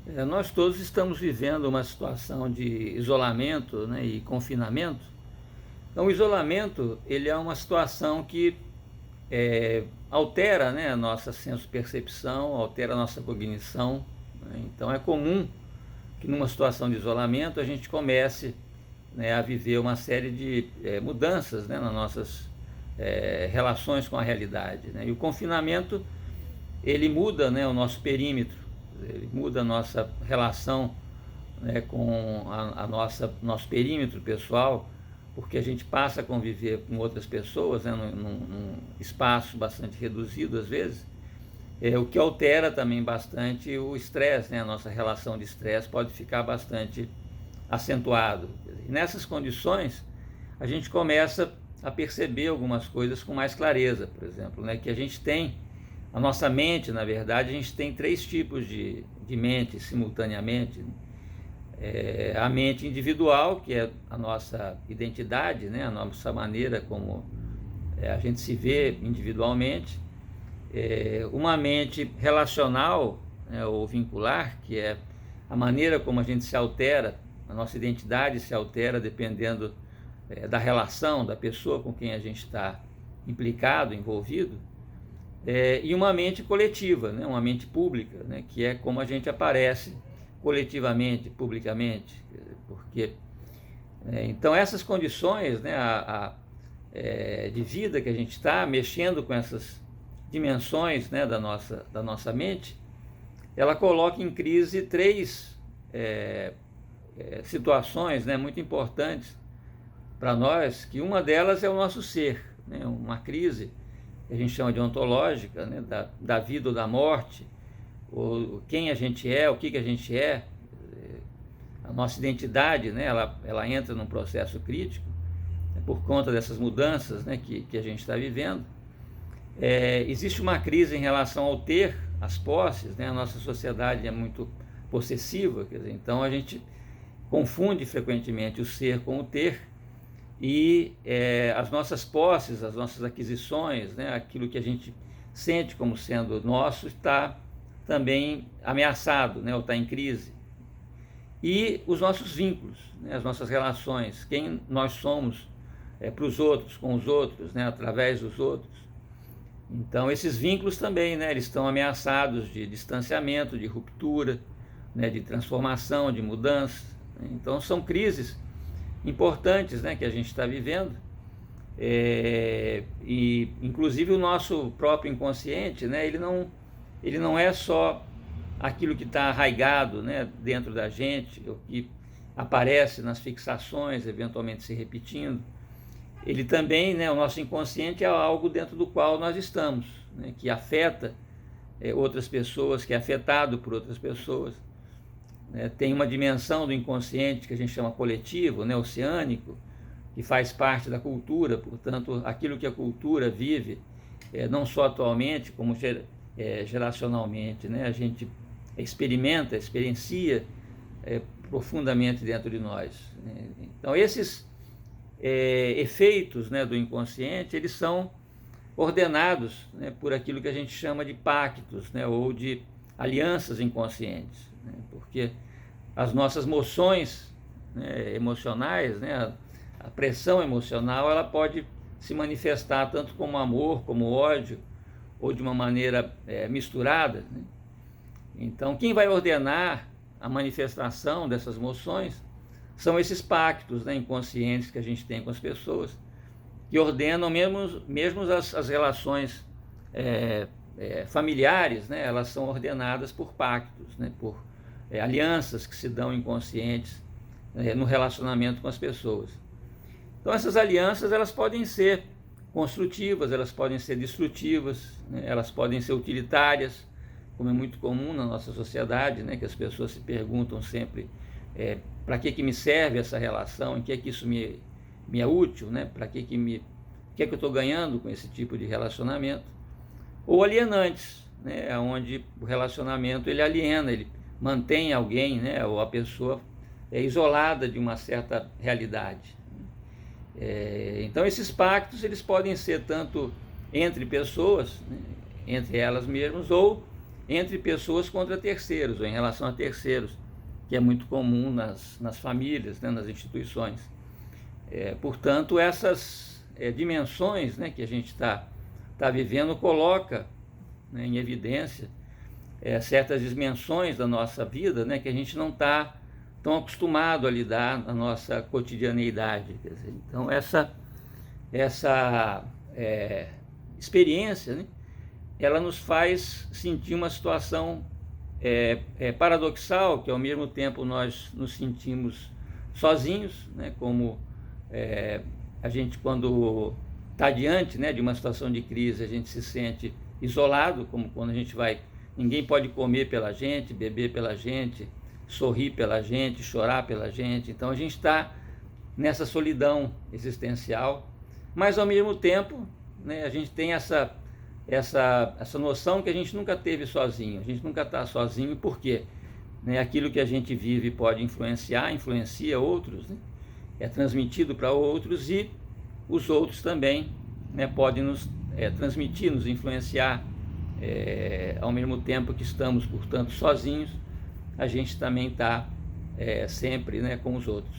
Nós todos estamos vivendo uma situação de isolamento, né, e confinamento. Então, o isolamento ele é uma situação que altera, né, a nossa senso-percepção, altera a nossa cognição, né? Então, é comum que numa situação de isolamento a gente comece, né, a viver uma série de mudanças, né, nas nossas relações com a realidade, né? E o confinamento ele muda, né, o nosso perímetro, ele muda a nossa relação, né, com nosso perímetro pessoal, porque a gente passa a conviver com outras pessoas, né, num espaço bastante reduzido às vezes, o que altera também bastante o estresse, né, a nossa relação de estresse pode ficar bastante acentuado. E nessas condições, a gente começa a perceber algumas coisas com mais clareza, por exemplo, né, que a gente tem, a nossa mente, na verdade, a gente tem três tipos de mente simultaneamente. A mente individual, que é a nossa identidade, né, a nossa maneira como a gente se vê individualmente. Uma mente relacional, né, ou vincular, que é a maneira como a gente se altera, a nossa identidade se altera dependendo da relação, da pessoa com quem a gente está implicado, envolvido. E uma mente coletiva, né, uma mente pública, né, que é como a gente aparece coletivamente, publicamente, porque então essas condições, né, de vida que a gente está mexendo com essas dimensões, né, da nossa mente, ela coloca em crise três situações, né, muito importantes para nós, que uma delas é o nosso ser, né, uma crise que a gente chama de ontológica, né, da vida ou da morte, ou quem a gente é, o que a gente é, a nossa identidade, né, ela entra num processo crítico, né, por conta dessas mudanças, né, que a gente está vivendo. Existe uma crise em relação ao ter, as posses, né, a nossa sociedade é muito possessiva, quer dizer, então a gente confunde frequentemente o ser com o ter, e as nossas posses, as nossas aquisições, né, aquilo que a gente sente como sendo nosso, está também ameaçado, né, ou está em crise. E os nossos vínculos, né, as nossas relações, quem nós somos para os outros, com os outros, né, através dos outros. Então esses vínculos também, né, eles estão ameaçados de distanciamento, de ruptura, né, de transformação, de mudança. Então são crises importantes, né, que a gente está vivendo, e inclusive o nosso próprio inconsciente, né, ele não é só aquilo que está arraigado, né, dentro da gente, o que aparece nas fixações, eventualmente se repetindo. Ele também, né, o nosso inconsciente é algo dentro do qual nós estamos, né, que afeta outras pessoas, que é afetado por outras pessoas. Tem uma dimensão do inconsciente que a gente chama coletivo, né, oceânico, que faz parte da cultura, portanto, aquilo que a cultura vive, não só atualmente, como geracionalmente, né, a gente experiencia profundamente dentro de nós. Então, esses efeitos, né, do inconsciente, eles são ordenados, né, por aquilo que a gente chama de pactos, né, ou de alianças inconscientes, né, porque as nossas moções, né, emocionais, né, a pressão emocional, ela pode se manifestar tanto como amor, como ódio, ou de uma maneira misturada, né? Então, quem vai ordenar a manifestação dessas moções são esses pactos, né, inconscientes que a gente tem com as pessoas, que ordenam mesmo as relações familiares, né, elas são ordenadas por pactos, né, por alianças que se dão inconscientes no relacionamento com as pessoas. Então essas alianças elas podem ser construtivas, elas podem ser destrutivas, né, elas podem ser utilitárias, como é muito comum na nossa sociedade, né, que as pessoas se perguntam sempre para que me serve essa relação, em que isso me é útil, né, para que eu estou ganhando com esse tipo de relacionamento. Ou alienantes, né, onde o relacionamento ele aliena, ele mantém alguém, né, ou a pessoa isolada de uma certa realidade. Então esses pactos eles podem ser tanto entre pessoas, né, entre elas mesmas, ou entre pessoas contra terceiros, ou em relação a terceiros, que é muito comum nas famílias, né, nas instituições. Portanto, essas dimensões, né, que a gente está vivendo coloca, né, em evidência certas dimensões da nossa vida, né, que a gente não está tão acostumado a lidar na nossa cotidianeidade. Quer dizer, então, essa experiência, né, ela nos faz sentir uma situação paradoxal, que ao mesmo tempo nós nos sentimos sozinhos, né, como a gente, quando está diante, né, de uma situação de crise, a gente se sente isolado, como quando a gente ninguém pode comer pela gente, beber pela gente, sorrir pela gente, chorar pela gente. Então a gente está nessa solidão existencial, mas ao mesmo tempo, né, a gente tem essa noção que a gente nunca teve sozinho, a gente nunca está sozinho, porque, né, aquilo que a gente vive pode influencia outros, né, é transmitido para outros, e os outros também, né, podem nos transmitir, nos influenciar, ao mesmo tempo que estamos, portanto, sozinhos, a gente também está sempre, né, com os outros.